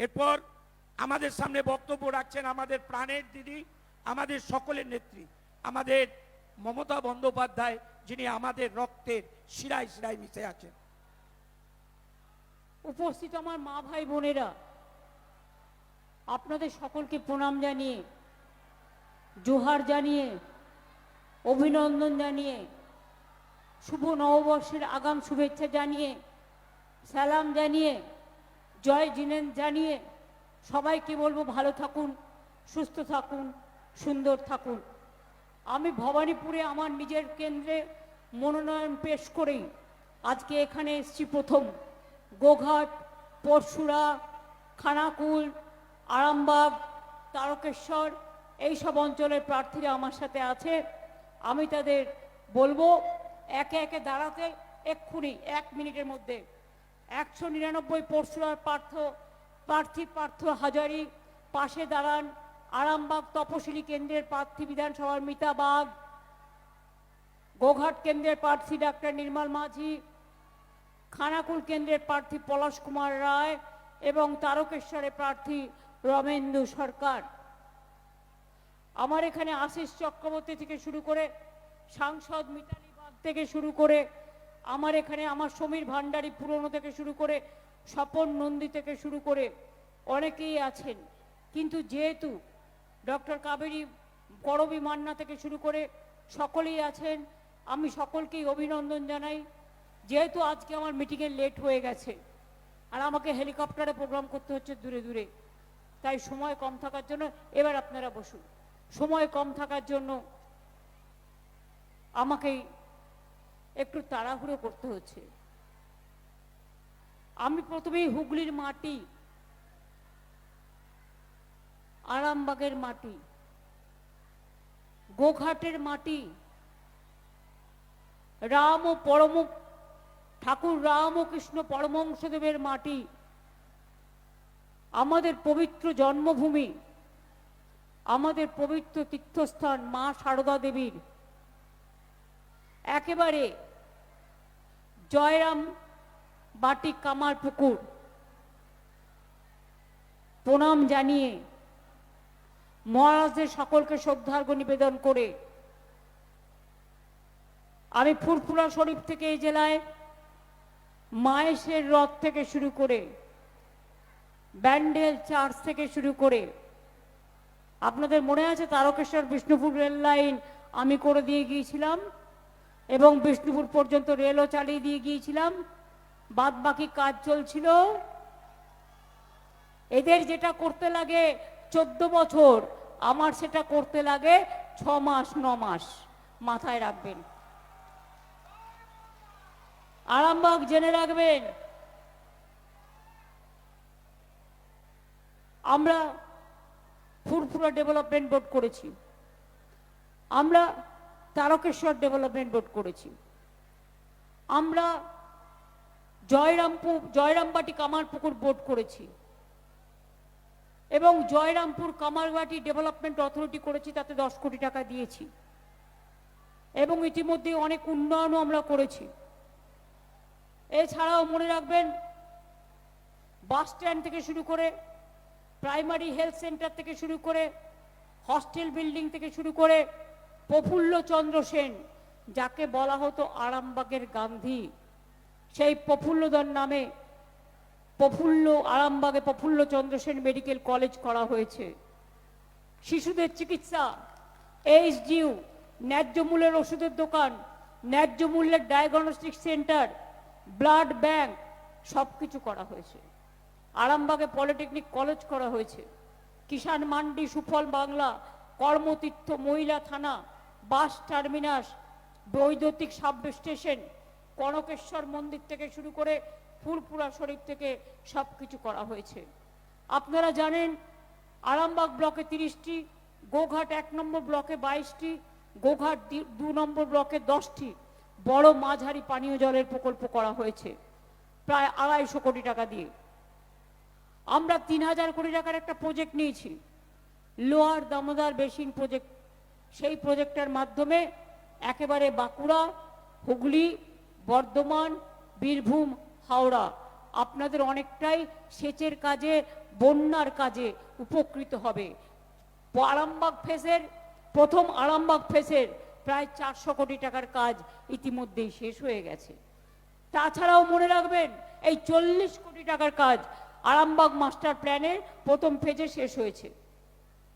এরপর আমাদের সামনে বক্তব্য রাখছেন আমাদের প্রাণের দিদি, আমাদের সকলের নেত্রী, আমাদের মমতা বন্দ্যোপাধ্যায়, যিনি আমাদের রক্তের শিরায় শিরায় মিশে আছেন। উপস্থিত আমার মা ভাই বোনেরা, আপনাদের সকলকে প্রণাম জানিয়ে, জোহার জানিয়ে, অভিনন্দন জানিয়ে, শুভ নববর্ষের আগাম শুভেচ্ছা জানিয়ে, সালাম জানিয়ে, জয় জিনেন জানিয়ে সবাইকে বলবো ভালো থাকুন, সুস্থ থাকুন, সুন্দর থাকুন। আমি ভবানীপুরে আমার নিজের কেন্দ্রে মনোনয়ন পেশ করেই আজকে এখানে এসেছি। প্রথম গোঘাট, পরশুরা, খানাকুল, আরামবাগ, তারকেশ্বর এইসব অঞ্চলের প্রার্থীরা আমার সাথে আছে। আমি তাদের বলবো একে একে দাঁড়াতে, এক্ষুনি 1 মিনিটের মধ্যে। 199 পরশুরার প্রার্থী পার্থ হাজারি, পাশে দাঁড়ান আরামবাগ তপশিলি কেন্দ্রের প্রার্থী বিধানসভার মিতা বাগ, গোঘাট কেন্দ্রের প্রার্থী ডাক্তার নির্মল মাঝি, খানাকুল কেন্দ্রের প্রার্থী পলাশ কুমার রায় এবং তারকেশ্বরের প্রার্থী রমেন্দু সরকার। আমার এখানে আশিস চক্রবর্তী থেকে শুরু করে সাংসদ মিতালি বাগ থেকে শুরু করে আমার এখানে আমার সমীর ভান্ডারী পুরনো থেকে শুরু করে স্বপন নন্দী থেকে শুরু করে অনেকেই আছেন। কিন্তু যেহেতু ডক্টর কাবেরী করবী মান্না থেকে শুরু করে সকলেই আছেন, আমি সকলকেই অভিনন্দন জানাই। যেহেতু আজকে আমার মিটিংয়ে লেট হয়ে গেছে আর আমাকে হেলিকপ্টারে প্রোগ্রাম করতে হচ্ছে দূরে দূরে, তাই সময় কম থাকার জন্য, এবার আপনারা বসুন, সময় কম থাকার জন্য আমাকে একটু তাড়াহুড়ো করতে হচ্ছে। আমি প্রথমেই হুগলির মাটি, আরামবাগের মাটি, গোঘাটের মাটি, রাম ও পরম ঠাকুর রামকৃষ্ণ পরমহংসদেবের মাটি, আমাদের পবিত্র জন্মভূমি, আমাদের পবিত্র তীর্থস্থান মা সারদা দেবীর একেবারে জয়রাম বাটি কামার পুকুর প্রণাম জানিয়ে, মহারাজদের সকলকে শ্রদ্ধার্ঘ্য নিবেদন করে আমি ফুরফুরা শরীফ থেকে এই জেলায় মায়েশের রথ থেকে শুরু করে ব্যান্ডেল চার্চ থেকে শুরু করে, আপনাদের মনে আছে তারকেশ্বর বিষ্ণুপুর রেল লাইন আমি করে দিয়ে গিয়েছিলাম এবং বিষ্ণুপুর পর্যন্ত রেলও চালিয়ে দিয়ে গিয়েছিলাম, বাদ বাকি কাজ চলছিল। এদের যেটা করতে লাগে 14 বছর, আমার সেটা করতে লাগে 6 মাস 9 মাস, মাথায় রাখবেন। আরামবাগ জেনে রাখবেন, আমরা ফুরফুরা ডেভেলপমেন্ট বোর্ড করেছি, আমরা তারকেশ্বর ডেভেলপমেন্ট বোর্ড করেছি, আমরা জয়রামবাটি কামারপুকুর বোর্ড করেছি এবং জয়রামপুর কামারবাটি ডেভেলপমেন্ট অথরিটি করেছি, তাতে 10 কোটি টাকা দিয়েছি এবং ইতিমধ্যে অনেক উন্নয়নও আমরা করেছি। এছাড়াও মনে রাখবেন, বাস স্ট্যান্ড থেকে শুরু করে প্রাইমারি হেলথ সেন্টার থেকে শুরু করে হস্টেল বিল্ডিং থেকে শুরু করে প্রফুল্ল চন্দ্র সেন, যাকে বলা হতো আরামবাগের গান্ধী, সেই প্রফুল্লদার নামে আরামবাগে প্রফুল্ল চন্দ্র সেন মেডিকেল কলেজ করা হয়েছে। শিশুদের চিকিৎসা, এইচডিইউ, ন্যায্য মূল্যের ওষুধের দোকান, ন্যায্য মূল্যের ডায়াগনস্টিক সেন্টার, ব্লাড ব্যাংক সবকিছু করা হয়েছে। আরামবাগে পলিটেকনিক কলেজ করা হয়েছে, কিষাণ মান্ডি, সুফল বাংলা, কর্মতীর্থ মহিলা থানা, বাস টার্মিনাস, বৈদ্যুতিক সাব স্টেশন, কনকেশ্বর মন্দির থেকে শুরু করে ফুরফুরা শরীফ থেকে সবকিছু করা হয়েছে। আপনারা জানেন আরামবাগ ব্লকে 30টি, গোঘাট 1 নম্বর ব্লকে 22টি, গোঘাট 2 নম্বর ব্লকে 10টি বড় মাঝারি পানীয় জলের প্রকল্প করা হয়েছে প্রায় 250 কোটি টাকা দিয়ে। আমরা 3000 কোটি টাকার একটা প্রজেক্ট নিয়েছি, লোয়ার দামোদর বেসিন প্রজেক্ট। সেই প্রজেক্টের মাধ্যমে একেবারে বাঁকুড়া, হুগলি, বর্ধমান, বীরভূম, হাওড়া আপনাদের অনেকটাই সেচের কাজে, বন্যার কাজে উপকৃত হবে। আরামবাগ ফেজের প্রথম আরামবাগ ফেজের প্রায় 400 কোটি টাকার কাজ ইতিমধ্যেই শেষ হয়ে গেছে। তাছাড়াও মনে রাখবেন এই 40 কোটি টাকার কাজ আরামবাগ মাস্টার প্ল্যানের প্রথম ফেজে শেষ হয়েছে।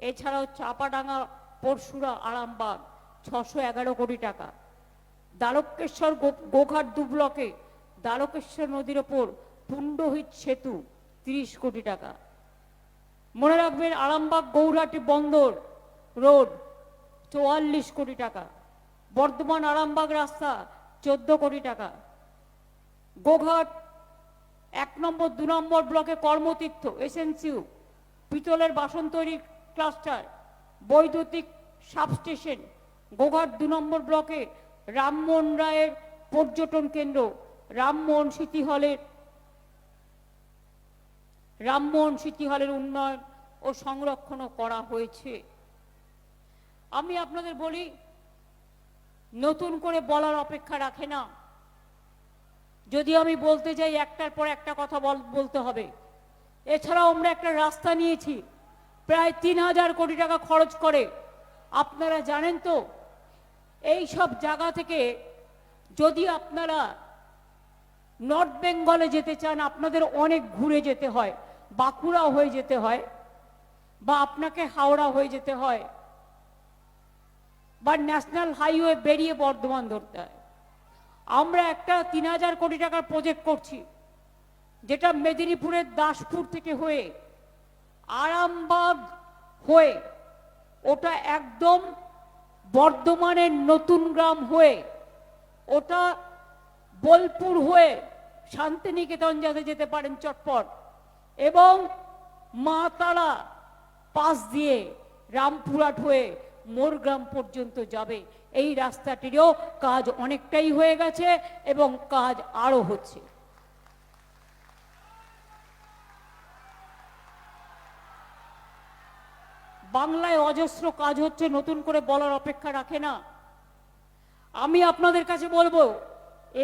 এছাড়াও চাপাডাঙ্গা পরশুরা আরামবাগ 611 কোটি টাকা, দ্বারকেশ্বর গোঘাট 2 ব্লকে দ্বারকেশ্বর নদীর ওপর পুণ্ডহিত সেতু 30 কোটি টাকা। মনে রাখবেন আরামবাগ গৌরহাটি বন্দর রোড 44 কোটি টাকা, বর্ধমান আরামবাগ রাস্তা 14 কোটি টাকা, গোঘাট 1 নম্বর 2 নম্বর ব্লকে কর্মতীর্থ এসএনসিউ পিতলের বাসন তৈরি ক্লাস্টার, বৈদ্যুতিক সাবস্টেশন, গোঘাট 2 নম্বর ব্লকে রামমোহন রায়ের পর্যটন কেন্দ্র, রামমোহন স্মৃতি হলের উন্নয়ন ও সংরক্ষণও করা হয়েছে। আমি আপনাদের বলি, নতুন করে বলার অপেক্ষা রাখে না। যদি আমি বলতে যাই একটার পর একটা কথা বলতে হবে। এছাড়াও আমরা একটা রাস্তা নিয়েছি প্রায় 3000 কোটি টাকা খরচ করে। আপনারা জানেন তো, এই সব জায়গা থেকে যদি আপনারা নর্থ বেঙ্গলে যেতে চান আপনাদের অনেক ঘুরে যেতে হয়, বাঁকুড়া হয়ে যেতে হয়, বা আপনাকে হাওড়া হয়ে যেতে হয়, বা ন্যাশনাল হাইওয়ে বেরিয়ে বর্ধমান ধরতে হয়। আমরা একটা 3000 কোটি টাকার প্রজেক্ট করছি, যেটা মেদিনীপুরের দাসপুর থেকে হয়ে আরামবাগ হয়ে ওটা একদম বর্ধমানের নতুন গ্রাম হয়ে ওটা বোলপুর হয়ে শান্তিনিকেতন যাতে যেতে পারেন চটপট, এবং মা তারা পাশ দিয়ে রামপুরহাট হয়ে মোরগ্রাম পর্যন্ত যাবে। এই রাস্তাটিরও কাজ অনেকটাই হয়ে গেছে এবং কাজ আরো হচ্ছে। বাংলায় অজস্র কাজ হচ্ছে, নতুন করে বলার অপেক্ষা রাখে না। আমি আপনাদের কাছে বলবো,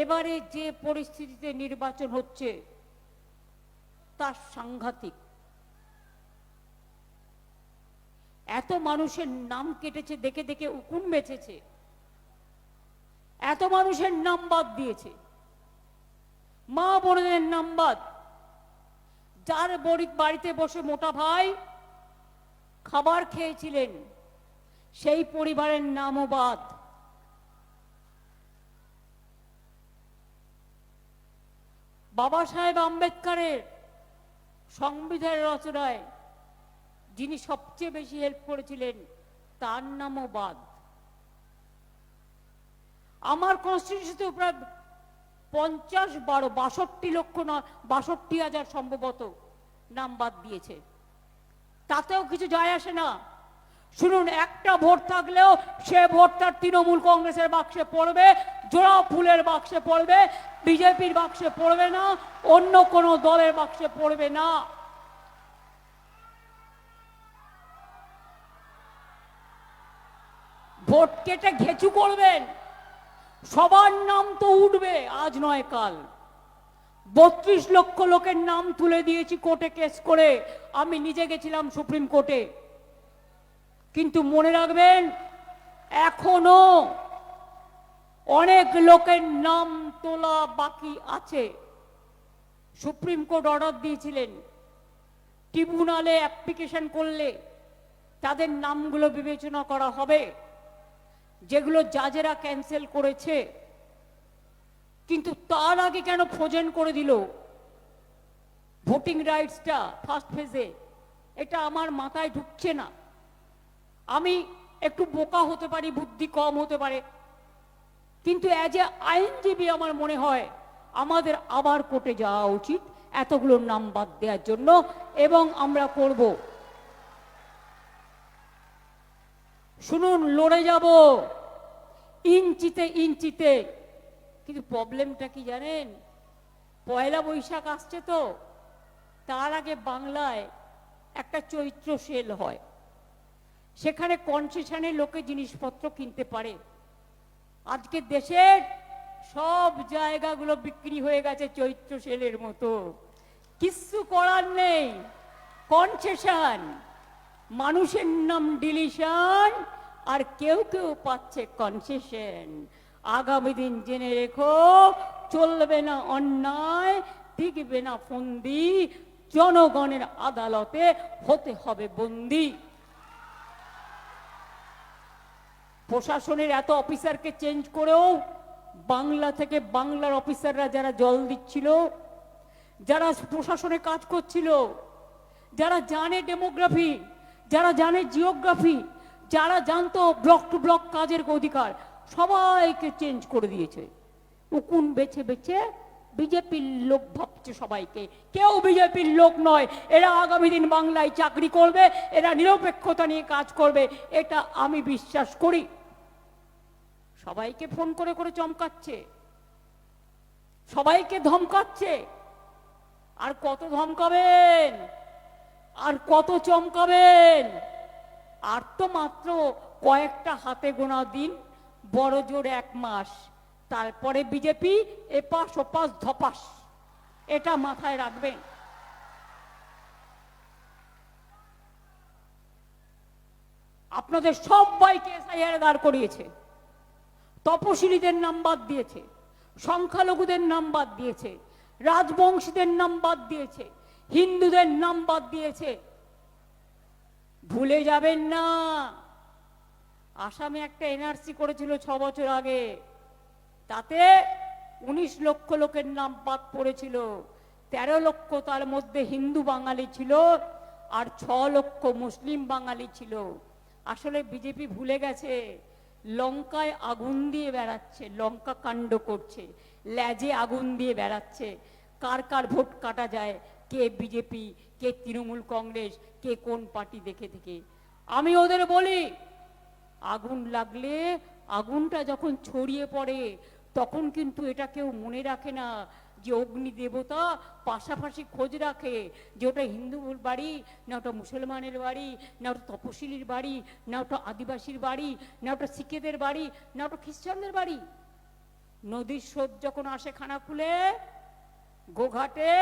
এবারে যে পরিস্থিতিতে নির্বাচন হচ্ছে তা সাংঘাতিক। এত মানুষের নাম কেটেছে, দেখে দেখে উকুন বেঁচেছে, এত মানুষের নাম বাদ দিয়েছে, মা বোনদের নাম বাদ। যার বাড়িতে বসে মোটা ভাই খাবার খেয়েছিলেন সেই পরিবারের নামও বাদ। বাবা সাহেব আম্বেদকরের সংবিধান রচনায় যিনি সবচেয়ে বেশি হেল্প করেছিলেন তার নামও বাদ। আমার কনস্টিটিউশনে প্রায় 62 লক্ষ 62,000 সম্ভবত নাম বাদ দিয়েছে, তাতেও কিছু যায় আসে না। শুনুন, একটা ভোট থাকলেও সে ভোটটা তৃণমূল কংগ্রেসের বাক্সে পড়বে, জোড়া ফুলের বাক্সে পড়বে, বিজেপির বাক্সে পড়বে না, অন্য কোনো দলের বাক্সে পড়বে না। ভোট কেটে ঘেঁচু করবেন, সবার নাম তো উঠবে আজ নয় কাল। 32 লক্ষ লোকের নাম তুলে দিয়েছি কোর্টে কেস করে, আমি নিজে গেছিলাম সুপ্রিম কোর্টে। কিন্তু মনে রাখবেন, এখনো অনেক লোকের নাম তোলা বাকি আছে। সুপ্রিম কোর্ট অর্ডার দিয়েছিলেন, ট্রিব্যুনালে অ্যাপ্লিকেশন করলে তাদের নামগুলো বিবেচনা করা হবে, যেগুলো জাজেরা ক্যান্সেল করেছে। কিন্তু তার আগে কেন ফ্রোজেন করে দিল ভোটিং রাইটসটা ফার্স্ট ফেজে? এটা আমার মাথায় ঢুকছে না। আমি একটু বোকা হতে পারি, বুদ্ধি কম হতে পারে, কিন্তু অ্যাজ এ আইনজীবী আমার মনে হয় আমাদের আবার কোর্টে যাওয়া উচিত এতগুলো নাম বাদ দেওয়ার জন্য, এবং আমরা করব। শুনুন, লড়ে যাব ইঞ্চিতে ইঞ্চিতে। কিন্তু প্রবলেমটা কি জানেন? পয়লা বৈশাখ আসছে তো, তার আগে বাংলায় একটা চৈত্র সেল হয়, সেখানে কনসেশনে লোকে জিনিসপত্র কিনতে পারে। আজকে দেশের সব জায়গাগুলো বিক্রি হয়ে গেছে চৈত্র সেলের মতো। কিচ্ছু করার নেই, কনসেশন, মানুষের নাম ডিলিশন, আর কেউ কেউ পাচ্ছে কনসেশন। আগামী দিন জেনে রেখো, চলবে না অন্যায়, টিকবে না ফন্দি, জনগণের আদালতে হতে হবে বন্দী। প্রশাসনের এত অফিসারকে চেঞ্জ করেও বাংলা থেকে বাংলার অফিসাররা যারা জল দিচ্ছিল, যারা প্রশাসনে কাজ করছিল, যারা জানে ডেমোগ্রাফি, যারা জানে জিওগ্রাফি, যারা জানতো ব্লক টু ব্লক কাজের অধিকার, সবাইকে চেঞ্জ করে দিয়েছে। উকুন বেছে বেছে বিজেপির লোক ভাবছে সবাইকে। কেউ বিজেপির লোক নয়, এরা আগামী দিন বাংলায় চাকরি করবে, এরা নিরপেক্ষতা নিয়ে কাজ করবে, এটা আমি বিশ্বাস করি। সবাইকে ফোন করে করে চমকাচ্ছে, সবাইকে ধমকাচ্ছে। আর কত ধমকাবেন, আর কত চমকাবেন? আর তো মাত্র কয়েকটা হাতে গোনা দিন, বড় জোর 1 মাস, তারপরে বিজেপি এপাশ ওপাশ ধপাস। এটা মাথায় রাখবেন। আপনাদের সবাইকে এসআইআর দাঁড় করিয়েছে, তপশিলীদের নাম বাদ দিয়েছে, সংখ্যালঘুদের নাম বাদ দিয়েছে, রাজবংশীদের নাম বাদ দিয়েছে, হিন্দুদের নাম বাদ দিয়েছে। ভুলে যাবেন না, আসামে একটা এনআরসি করেছিল 6 বছর আগে, তাতে 19 লক্ষ লোকের নাম বাদ পড়েছিল। 13 লক্ষ তার মধ্যে হিন্দু বাঙালি ছিল, আর 6 লক্ষ মুসলিম বাঙালি ছিল। আসলে বিজেপি ভুলে গেছে, লঙ্কায় আগুন দিয়ে বেড়াচ্ছে, লঙ্কা কাণ্ড করছে, লেজে আগুন দিয়ে বেড়াচ্ছে। কার কার ভোট কাটা যায়, কে বিজেপি, কে তৃণমূল কংগ্রেস, কে কোন পার্টি দেখে থেকে। আমি ওদের বলি, আগুন লাগলে, আগুনটা যখন ছড়িয়ে পড়ে, তখন কিন্তু এটা কেউ মনে রাখে না যে অগ্নি দেবতা পাশাপাশি খোঁজ রাখে যে ওটা হিন্দুর বাড়ি, না ওটা মুসলমানের বাড়ি, না ওটা তপশিলির বাড়ি, না ওটা আদিবাসীর বাড়ি, না ওটা শিখেদের বাড়ি, না ওটা খ্রিস্টানদের বাড়ি। নদীর স্রোত যখন আসে খানাকুলে, গোঘাটে,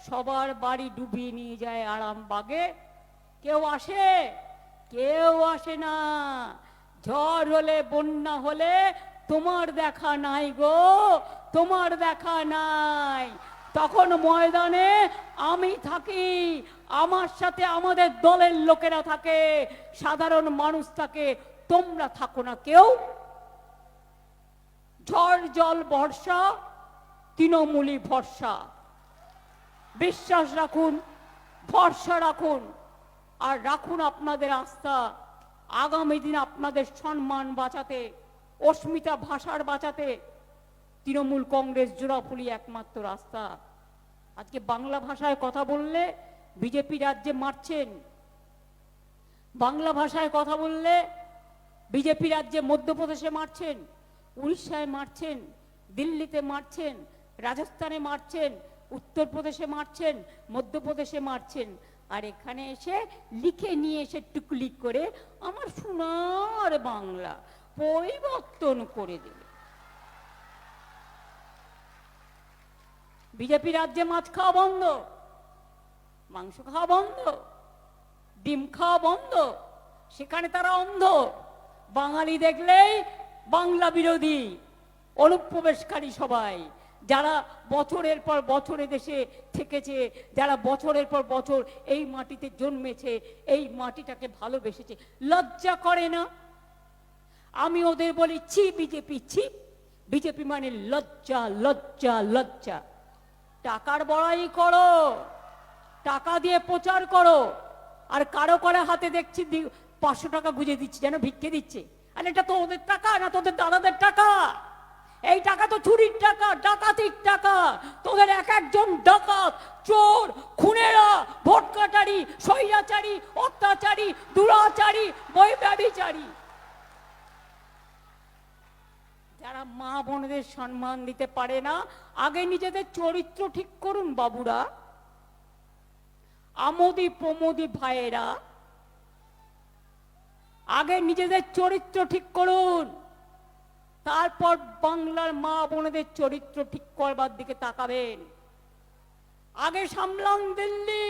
সবার বাড়ি ডুবিয়ে নিয়ে যায় আরামবাগে। কেউ আসে? কেউ আসে না। ঝড় হলে, বন্যা হলে তোমার দেখা নাই গো, তোমার দেখা নাই। তখন ময়দানে আমি থাকি, আমার সাথে আমাদের দলের লোকেরা থাকে, সাধারণ মানুষ থাকে, তোমরা থাকো না কেউ। ঝড় জল বর্ষা, তৃণমূলী ভরসা। বিশ্বাস রাখুন, ভরসা রাখুন, আর রাখুন আপনাদের আস্থা। আগামী দিন আপনাদের সম্মান বাঁচাতে, অস্মিতা ভাষার বাঁচাতে তৃণমূল কংগ্রেস জোড়াফুলি একমাত্র রাস্তা। আজকে বাংলা ভাষায় কথা বললে বিজেপি রাজ্যে মারছেন, বাংলা ভাষায় কথা বললে বিজেপি রাজ্যে মধ্যপ্রদেশে মারছেন, উড়িষ্যায় মারছেন, দিল্লিতে মারছেন, রাজস্থানে মারছেন, উত্তরপ্রদেশে মারছেন, মধ্যপ্রদেশে মারছেন। আর এখানে এসে লিখে নিয়ে এসে টুকলিক করে আমার সোনার বাংলা পরিবর্তন করে দেবে। বিজেপি রাজ্যে মাছ খাওয়া বন্ধ, মাংস খাওয়া বন্ধ, ডিম খাওয়া বন্ধ, সেখানে তারা অন্ধ। বাঙালি দেখলেই বাংলা বিরোধী, অনুপ্রবেশকারী সবাই, যারা বছরের পর বছর দেশে থেকেছে, যারা বছরের পর বছর এই মাটিতে জন্মেছে, এই মাটিটাকে ভালোবেসেছে, লজ্জা করে না? আমি ওদের বলি, ছি বিজেপি, ছি বিজেপি, মানে লজ্জা, লজ্জা, লজ্জা। টাকার বড়াই করো, টাকা দিয়ে প্রচার করো, আর কারো কারো হাতে দেখছি 500 টাকা গুঁজে দিচ্ছে, যেন ভিক্ষে দিচ্ছে। আর এটা তো ওদের টাকা না, তোদের দাদাদের টাকা। এই টাকা তো চুরির টাকা, ডাকাতির টাকা। তোদের এক একজন ডাকাত, চোর, খুনেরা, ভোট কাটারি, স্বৈরাচারী, অত্যাচারী, দুরাচারী, বৈব্যভিচারী। যারা মা বোনদের সম্মান দিতে পারে না, আগে নিজেদের চরিত্র ঠিক করুন বাবুরা, আমোদি প্রমোদি ভাইয়েরা, আগে নিজেদের চরিত্র ঠিক করুন। তারপর বাংলার মা বোনেদের চরিত্র ঠিক করবার দিকে তাকাবেন। আগে সামলান দিল্লি,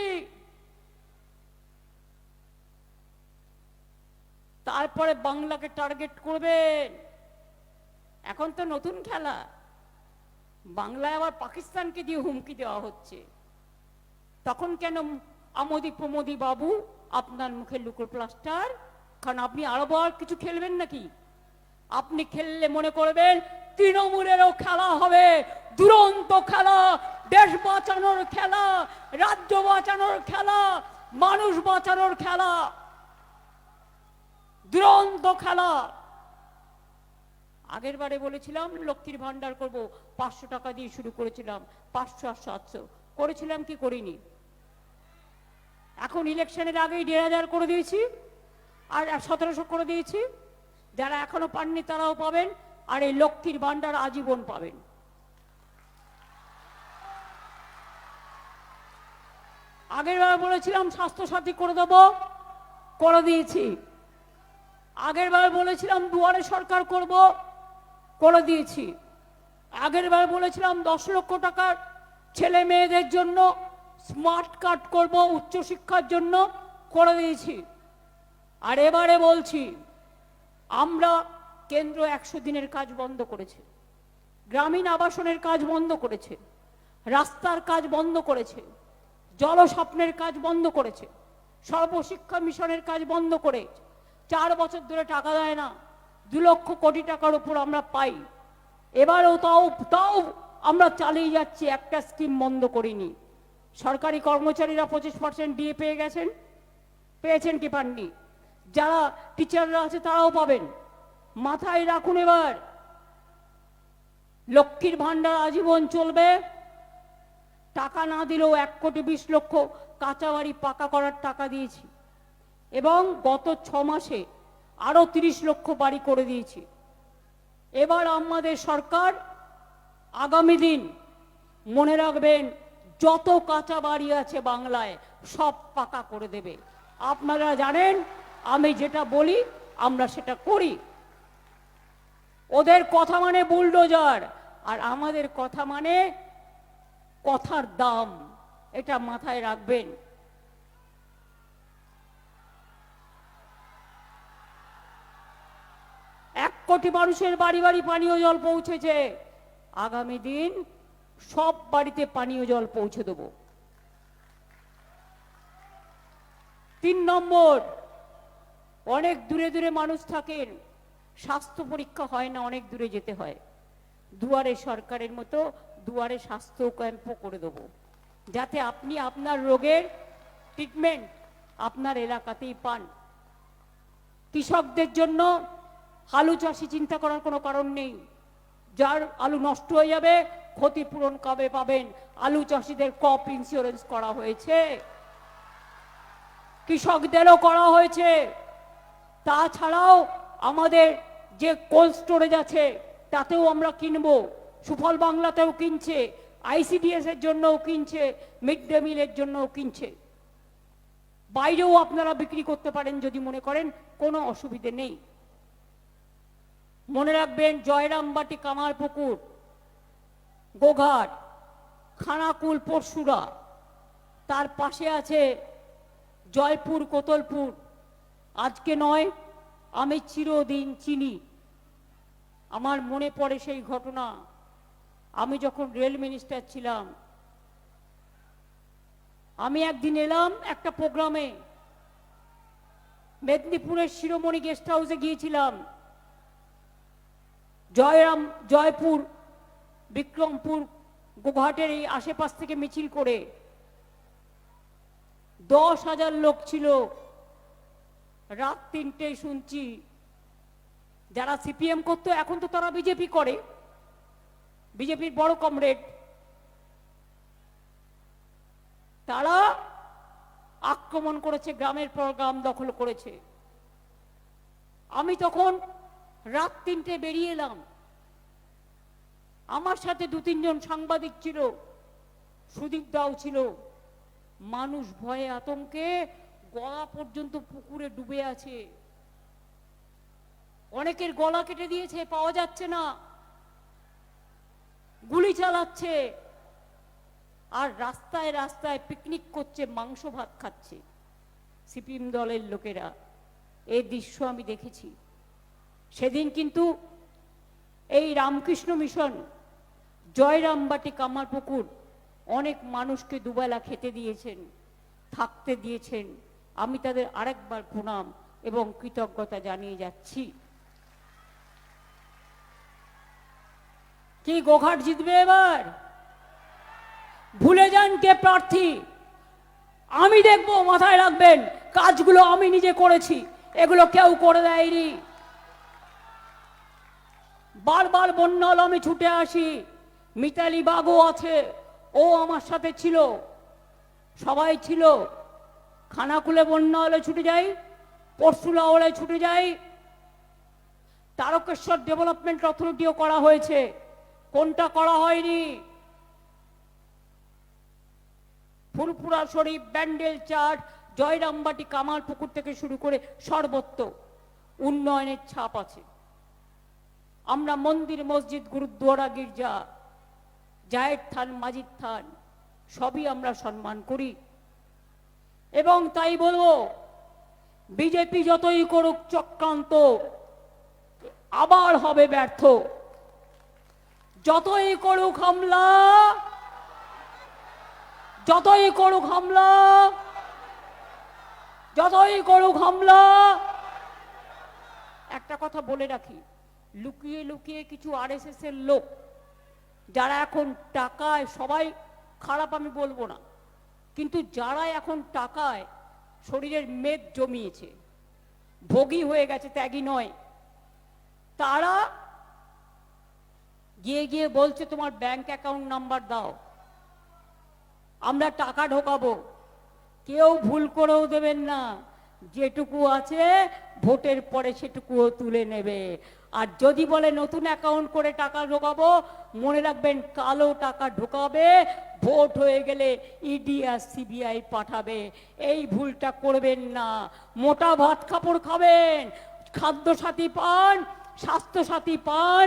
তারপরে বাংলাকে টার্গেট করবেন। এখন তো নতুন খেলা, বাংলায় আবার পাকিস্তানকে দিয়ে হুমকি দেওয়া হচ্ছে। তখন কেন আমোদি প্রমোদি বাবু আপনার মুখে লুকো প্লাস্টার? কারণ আপনি আরো বড় কিছু খেলবেন নাকি? আপনি খেললে মনে করবেন তৃণমূলেরও খেলা হবে, দুরন্ত খেলা, দেশ বাঁচানোর খেলা, রাজ্য বাঁচানোর খেলা, মানুষ বাঁচানোর খেলা, দুরন্ত খেলা। আগের বারে বলেছিলাম লক্ষ্মীর ভান্ডার করব, 500 টাকা দিয়ে শুরু করেছিলাম, 500 আর 700 করেছিলাম কি করিনি? এখন ইলেকশনের আগেই 1500 করে দিয়েছি, আর 1700 করে দিয়েছি। যারা এখনো পাননি তারাও পাবেন, আর এই লক্ষ্মীর ভান্ডার আজীবন পাবেন। আগের বার বলেছিলাম স্বাস্থ্যসাথী করে দেবো, করে দিয়েছি। আগের বার বলেছিলাম দুয়ারে সরকার করব, করে দিয়েছি। আগের বার বলেছিলাম 10 লক্ষ টাকার ছেলে মেয়েদের জন্য স্মার্ট কার্ড করব উচ্চশিক্ষার জন্য, করে দিয়েছি। আর এবারে বলছি, আমরা কেন্দ্র 100 দিনের কাজ বন্ধ করেছে, গ্রামীণ আবাসনের কাজ বন্ধ করেছে, রাস্তার কাজ বন্ধ করেছে, জলস্বপ্নের কাজ বন্ধ করেছে, সর্বশিক্ষা মিশনের কাজ বন্ধ করে 4 বছর ধরে টাকা দেয় না, 2 লক্ষ কোটি টাকার উপর আমরা পাই। এবারেও তাও আমরা চালিয়ে যাচ্ছি, একটা স্কিম বন্ধ করিনি। সরকারি কর্মচারীরা 25% ডিএ পেয়ে গেছেন, পেয়েছেন কি পাননি? যারা টিচাররা আছে তারাও পাবেন। মাথায় রাখুন, এবার লক্ষ্মীর ভান্ডার আজীবন চলবে। টাকা না দিলেও 1,20,00,000 কাঁচা বাড়ি পাকা করার টাকা দিয়েছি, এবং গত 6 মাসে আরো 30 লক্ষ বাড়ি করে দিয়েছি। এবার আমাদের সরকার আগামী দিন মনে রাখবেন, যত কাঁচা বাড়ি আছে বাংলায় সব পাকা করে দেবে। আপনারা জানেন আমি যেটা বলি আমরা সেটা করি। ওদের কথা মানে বুলডোজার, আর আমাদের কথা মানে কথার দাম, এটা মাথায় রাখবেন। এক কোটি মানুষের বাড়ি বাড়ি পানীয় জল পৌঁছেছে, আগামী দিন সব বাড়িতে পানীয় জল পৌঁছে দেব। 3 নম্বর, অনেক দূরে দূরে মানুষ থাকেন, স্বাস্থ্য পরীক্ষা হয় না, অনেক দূরে যেতে হয়। দুয়ারে সরকারের মতো দুয়ারে স্বাস্থ্য ক্যাম্পও করে দেব, যাতে আপনি আপনার রোগের ট্রিটমেন্ট আপনার এলাকাতেই পান। কৃষকদের জন্য আলু চাষি চিন্তা করার কোনো কারণ নেই। যার আলু নষ্ট হয়ে যাবে ক্ষতিপূরণ কবে পাবেন? আলু চাষিদের ক্রপ ইন্স্যুরেন্স করা হয়েছে, কৃষকদেরও করা হয়েছে। তাছাড়াও আমাদের যে কোল্ড স্টোরেজ আছে তাতেও আমরা কিনবো, সুফল বাংলাতেও কিনছে, আইসিডিএস এর জন্যও কিনছে, মিড ডে মিলের জন্যও কিনছে। বাইরেও আপনারা বিক্রি করতে পারেন যদি মনে করেন, কোনো অসুবিধে নেই। মনে রাখবেন, জয়রামবাটি, কামারপুকুর, গোঘাট, খানাকুল, পরশুরা, তার পাশে আছে জয়পুর, কোতলপুর। আজকে নয়, আমি চিরদিন চিনি। আমার মনে পড়ে সেই ঘটনা, আমি যখন রেল মিনিস্টার ছিলাম। আমি একদিন এলাম একটা প্রোগ্রামে, মেদিনীপুরের শিরোমণি গেস্ট হাউসে গিয়েছিলাম। জয়পুর, বিক্রমপুর, গোঘাটের এই আশেপাশ থেকে মিছিল করে 10,000 লোক ছিল। রাত 3টেয় শুনছি যারা সিপিএম করতো এখন তো তারা বিজেপি করে, বিজেপির বড় কমরেড, তারা আক্রমণ করেছে, গ্রামের পর গ্রাম দখল করেছে। আমি তখন রাত 3টে বেরিয়ে এলাম, আমার সাথে 2-3 জন সাংবাদিক ছিল, সুদীপ দাও ছিল। মানুষ ভয়ে আতঙ্কে গলা পর্যন্ত পুকুরে ডুবে আছে। অনেকের গলা কেটে দিয়েছে, পাওয়া যাচ্ছে না, গুলি চালাচ্ছে, আর রাস্তায় রাস্তায় পিকনিক করছে, মাংস ভাত খাচ্ছে সিপিএম দলের লোকেরা। এই দৃশ্য আমি দেখেছি সেদিন। কিন্তু এই রামকৃষ্ণ মিশন, জয়রামবাটি, কামারপুকুর অনেক মানুষকে দুবেলা খেতে দিয়েছেন, থাকতে দিয়েছেন। আমি তাদের আরেকবার প্রণাম এবং কৃতজ্ঞতা জানিয়ে যাচ্ছি। কি গোঘাট জিতবে এবার? ভুলে যান কে প্রার্থী, আমি দেখবো, মাথায় রাখবেন। কাজগুলো আমি নিজে করেছি, এগুলো কেউ করে দেয়নি। বারবার বন্যা হলো আমি ছুটে আসি, মিতালি বাগও আছে, ও আমার সাথে ছিল, সবাই ছিল। খানাকুলে বন্যা হলে ছুটে যাই, পরশুলা হলে ছুটে যাই। তারকেশ্বর ডেভেলপমেন্ট অথরিটিও করা হয়েছে, কোনটা করা হয়নি? ফুলপুরা শরীফ, ব্যান্ডেল চার্চ, জয়রামবাটি, কামারপুকুর থেকে শুরু করে সর্বত্র উন্নয়নের ছাপ আছে। আমরা মন্দির, মসজিদ, গুরুদ্বারা, গির্জা, জায়ের থান, মাজিদ থান সবই আমরা সম্মান করি। এবং তাই বলবো, বিজেপি যতই করুক চক্রান্ত, আবার হবে ব্যর্থ। যতই করুক হামলা, যতই করুক হামলা, যতই করুক হামলা, একটা কথা বলে রাখি, লুকিয়ে লুকিয়ে কিছু আরএসএস এর লোক যারা এখন টাকায়, সবাই খারাপ আমি বলবো না, কিন্তু যারা এখন টাকায় শরীরের মেদ জমিয়েছে, ভোগী হয়ে গেছে, ত্যাগী নয়, তারা গিয়ে গিয়ে বলছে তোমার ব্যাংক অ্যাকাউন্ট নাম্বার দাও, আমরা টাকা ঢোকাবো। কেউ ভুল করেও দেবেন না, যেটুকু আছে ভোটের পরে সেটুকুও তুলে নেবে। আর যদি বলে নতুন অ্যাকাউন্ট করে টাকা ঢোকাবো, মনে রাখবেন কালো টাকা ঢোকাবে, ভোট হয়ে গেলে ইডি আর সিবিআই পাঠাবে। এই ভুলটা করবেন না। মোটা ভাত কাপড় খাবেন, খাদ্য সাথী পান, স্বাস্থ্য সাথী পান,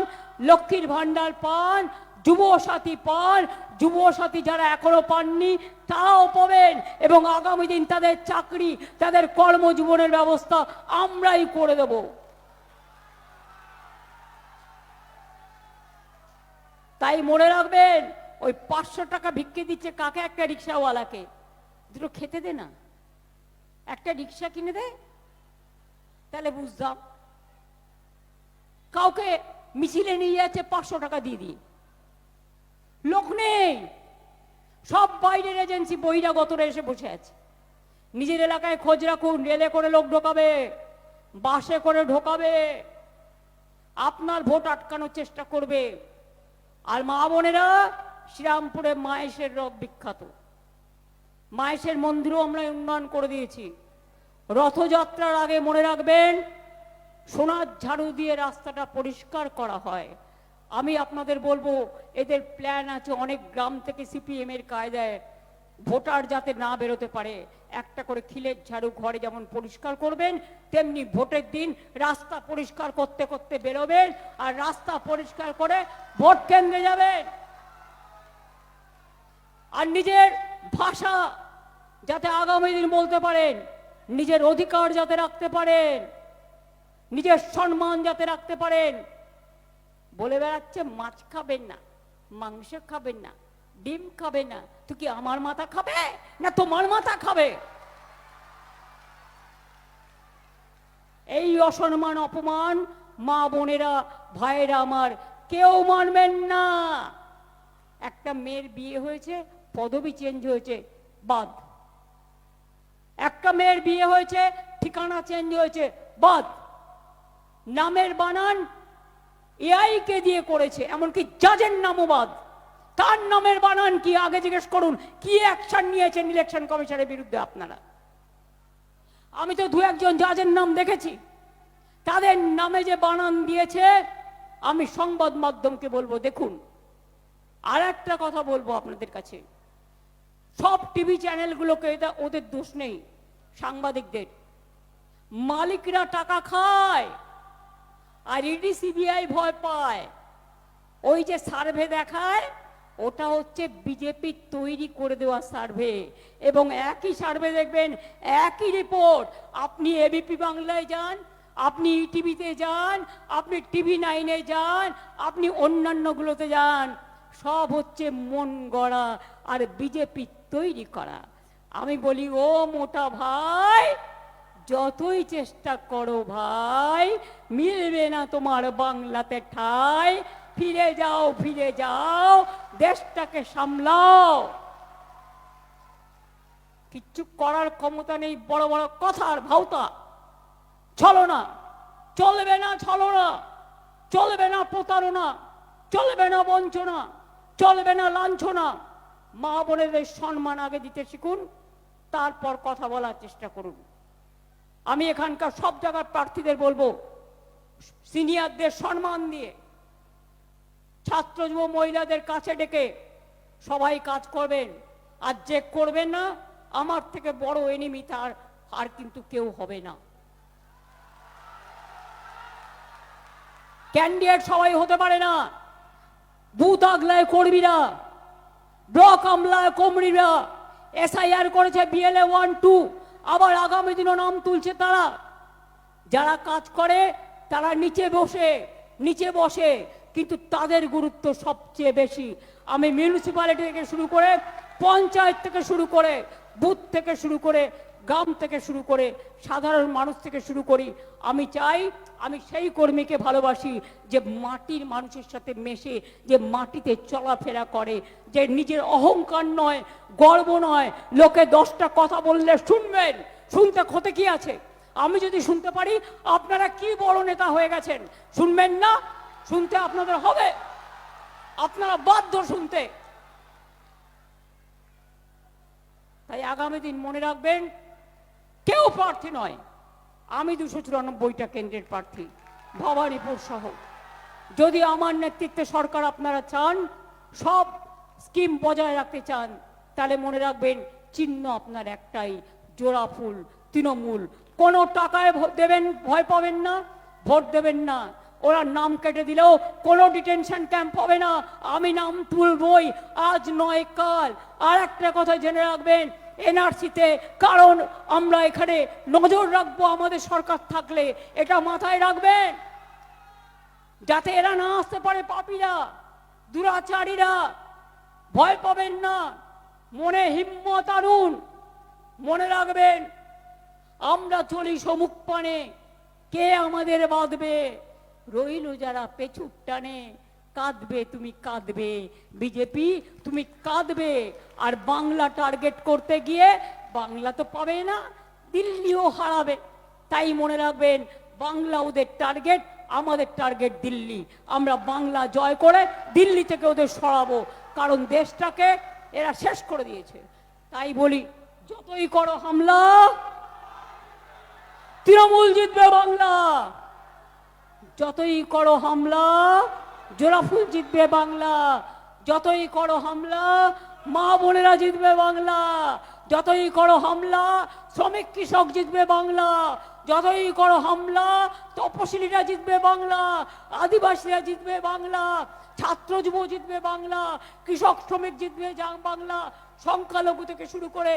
লক্ষ্মীর ভান্ডার পান, যুব সাথী পান। যুব সাথী যারা এখনো পাননি তারাও পাবেন, এবং আগামী দিন তাদের চাকরি, তাদের কর্মজীবনের ব্যবস্থা আমরাই করে দেব। তাই মনে রাখবেন, ওই 500 টাকা ভিক্ষে দিচ্ছে কাকে? একটা রিক্সাওয়ালাকে। দুটো খেতে দে না, একটা রিক্সা কিনে দে, তাহলে বুঝতাম। কাউকে মিছিলে নিয়ে যাচ্ছে 500 টাকা দিয়ে দিয়ে, লোক নেই, সব বাইরের এজেন্সি বহিরাগতরা এসে বসে আছে। নিজের এলাকায় খোঁজ রাখুন, রেলে করে লোক ঢোকাবে, বাসে করে ঢোকাবে, আপনার ভোট আটকানোর চেষ্টা করবে। আর মা বোনেরা, শ্রীরামপুরে মায়েশের রব বিখ্যাত, মায়েশের মন্দিরও আমরা উন্নয়ন করে দিয়েছি। রথযাত্রার আগে মনে রাখবেন, সোনার ঝাড়ু দিয়ে রাস্তাটা পরিষ্কার করা হয়। আমি আপনাদের বলবো, এদের প্ল্যান আছে, অনেক গ্রাম থেকে সিপিএম এর কায়দায় ভোটার যাতে না বেরোতে পারে, একটা করে খিলের ঝাড়ু ঘরে যেমন পরিষ্কার করবেন, তেমনি ভোটের দিন রাস্তা পরিষ্কার করতে করতে বেরোবেন, আর রাস্তা পরিষ্কার করে ভোট কেন্দ্রে যাবেন। আর নিজের ভাষা যাতে আগামী দিন বলতে পারেন, নিজের অধিকার যাতে রাখতে পারেন, নিজের সম্মান যাতে রাখতে পারেন। বলে বেড়াচ্ছে মাছ খাবেন না, মাংস খাবেন না, ডিম খাবে না, তো কি আমার মাথা খাবে না তোমার মাথা খাবে? এই অসম্মান, অপমান মা বোনেরা, ভাইয়েরা আমার, কেউ মানবেন না। একটা মেয়ের বিয়ে হয়েছে, পদবি চেঞ্জ হয়েছে, বাদ। একটা মেয়ের বিয়ে হয়েছে, ঠিকানা চেঞ্জ হয়েছে, বাদ। নামের বানান এআই কে দিয়ে করেছে, এমনকি জাজের নামও বাদ। তার নামের বানান কি আগে জিজ্ঞেস করুন, কি অ্যাকশন নিয়েছেন ইলেকশন কমিশনের বিরুদ্ধে আপনারা? আমি তো দু একজন জাজের নাম দেখেছি, তাদের নামে যে বানান দিয়েছে, আমি সংবাদ মাধ্যমকে বলবো দেখুন। আর একটা কথা বলবো আপনাদের কাছে, সব টিভি চ্যানেলগুলোকে, এটা ওদের দোষ নেই, সাংবাদিকদের। মালিকরা টাকা খায়, আর ইডি সিবিআই ভয় পায়। ওই যে সার্ভে দেখায় ওটা হচ্ছে বিজেপি তৈরি করে দেওয়া সার্ভে, এবং একই সার্ভে দেখবেন, একই রিপোর্ট। আপনি এবিপি বাংলায় যান, আপনি ইটিভিতে যান, আপনি TV9 যান, আপনি অন্যান্যগুলোতে যান, সব হচ্ছে মন গড়া আর বিজেপি তৈরি করা। আমি বলি, ও মোটা ভাই, যতই চেষ্টা করো ভাই, মিলবে না তোমার বাংলাতে ঠাই। ফিরে যাও, ফিরে যাও, দেশটাকে সামলাও। কিচ্ছু করার ক্ষমতা নেই, বড় বড় কথার ভাওতা। ছলনা চলবে না, ছলনা চলবে না, প্রতারণা চলবে না, বঞ্চনা চলবে না, লাঞ্ছনা। মা বোনেদের সম্মান আগে দিতে শিখুন, তারপর কথা বলার চেষ্টা করুন। আমি এখানকার সব জায়গার প্রার্থীদের বলবো, সিনিয়রদের সম্মান দিয়ে, ছাত্র যুব মহিলাদের কাছে ডেকে সবাই কাজ করবেন। আর যে করবেন না, আমার থেকে বড় এনিমি তার আর কিন্তু কেউ হবে না। ক্যান্ডিডেট সবাই হতে পারে না। বুথ আগলায় কর্মীরা, ব্লক আমলায় কর্মীরা, SIR করেছে BLA 1-2, আবার আগামী দিনও নাম তুলছে তারা। যারা কাজ করে তারা নিচে বসে, কিন্তু তাদের গুরুত্ব সবচেয়ে বেশি। আমি মিউনিসিপ্যালিটি থেকে শুরু করে, পঞ্চায়েত থেকে শুরু করে, বুথ থেকে শুরু করে, গ্রাম থেকে শুরু করে, সাধারণ মানুষ থেকে শুরু করি। আমি চাই, আমি সেই কর্মীকে ভালোবাসি যে মাটির মানুষের সাথে মেশে, যে মাটিতে চলাফেরা করে, যে নিজের অহংকার নয়, গর্ব নয়, লোকে 10টা কথা বললে শুনবেন। শুনতে ক্ষতি কি আছে? আমি যদি শুনতে পারি আপনারা কি বড় নেতা হয়ে গেছেন, শুনবেন না? শুনতে আপনাদের হবে, আপনারা বাধ্য শুনতে। তাই আগামী দিন মনে রাখবেন, কেউ প্রার্থী নয়, আমি 294টা কেন্দ্রের প্রার্থী, ভবানীপুর সহ। যদি আমার নেতৃত্বে সরকার আপনারা চান, সব স্কিম বজায় রাখতে চান, তাহলে মনে রাখবেন, চিহ্ন আপনার একটাই, জোড়া ফুল, তৃণমূল। কোনো টাকায় ভোট দেবেন, ভয় পাবেন না, ভোট দেবেন না। ওরা নাম কেটে দিলেও কোনো ডিটেনশন ক্যাম্প হবে না, আমি নাম তুলবই, আজ নয় কাল। আর একটা কথা জেনে রাখবেন, NRC-তে, কারণ আমরা এখানে নজর রাখবো আমাদের সরকার থাকলে, এটা মাথায় রাখবেন, যাতে এরা না আসতে পারে, পাপীরা, দুরাচারীরা। ভয় পাবেন না, মনে হিম্মত আনুন। মনে রাখবেন, আমরা চলি সমুখ পানে, কে আমাদের বাঁধবে? রইল যারা পেছুর টানে, কাঁদবে তুমি কাঁদবে, বিজেপি তুমি কাঁদবে। আর বাংলা টার্গেট করতে গিয়ে বাংলা তো পাবে না, দিল্লিও হারাবে। তাই মনে রাখবেন, বাংলা ওদের টার্গেট, আমাদের টার্গেট দিল্লি। আমরা বাংলা জয় করে দিল্লি থেকে ওদের সরাবো, কারণ দেশটাকে এরা শেষ করে দিয়েছে। তাই বলি, যতই করো হামলা, তৃণমূল জিতবে বাংলা। যতই করো হামলা, জোড়াফুল জিতবে বাংলা। যতই করো হামলা, মা বোনেরা জিতবে বাংলা। যতই করো হামলা, শ্রমিক কৃষক জিতবে বাংলা। যতই করো হামলা, তপশিলীরা জিতবে বাংলা, আদিবাসীরা জিতবে বাংলা, ছাত্র যুব জিতবে বাংলা, কৃষক শ্রমিক জিতবে বাংলা, সংখ্যালঘু থেকে শুরু করে